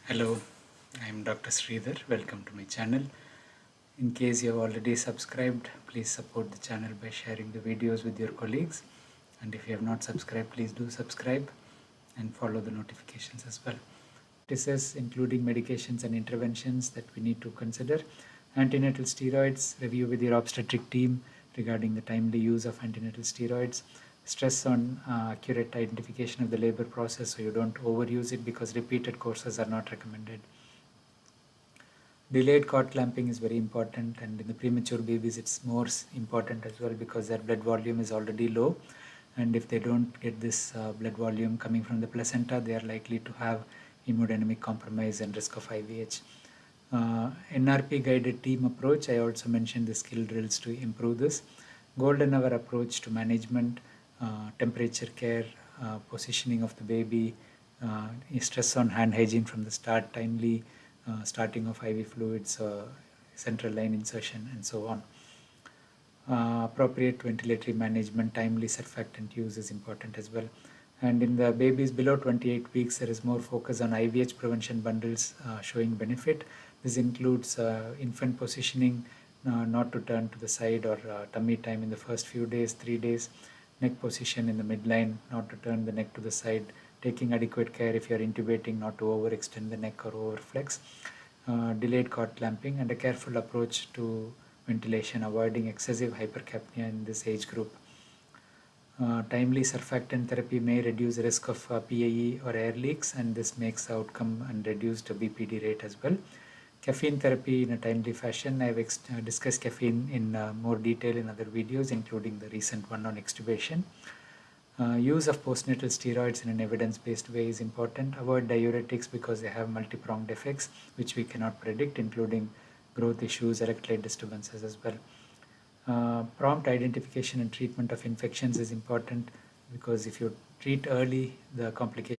Hello, I am Dr. Sridhar. Welcome to my channel. In case you have already subscribed, please support the channel by sharing the videos with your colleagues. And if you have not subscribed, please do subscribe and follow the notifications as well. Practices including medications and interventions that we need to consider. Antenatal steroids, review with your obstetric team regarding the timely use of antenatal steroids. Stress on accurate identification of the labor process so you don't overuse it because repeated courses are not recommended. Delayed cord clamping is very important, and in the premature babies it's more important as well because their blood volume is already low, and if they don't get this blood volume coming from the placenta, they are likely to have hemodynamic compromise and risk of IVH. NRP guided team approach, I also mentioned the skill drills to improve this. Golden hour approach to management, temperature care, positioning of the baby, stress on hand hygiene from the start, timely starting of IV fluids, central line insertion, and so on. Appropriate ventilatory management, timely surfactant use is important as well. And in the babies below 28 weeks, there is more focus on IVH prevention bundles showing benefit. This includes infant positioning, not to turn to the side, or tummy time in the first few days, 3 days, neck position in the midline, not to turn the neck to the side, taking adequate care if you are intubating, not to overextend the neck or overflex, delayed cord clamping, and a careful approach to ventilation, avoiding excessive hypercapnia in this age group. Timely surfactant therapy may reduce the risk of PAE or air leaks, and this makes the outcome and reduced BPD rate as well. Caffeine therapy in a timely fashion. I have discussed caffeine in more detail in other videos, including the recent one on extubation. Use of postnatal steroids in an evidence-based way is important. Avoid diuretics because they have multi-pronged effects which we cannot predict, including growth issues, electrolyte disturbances as well. Prompt identification and treatment of infections is important because if you treat early, the complications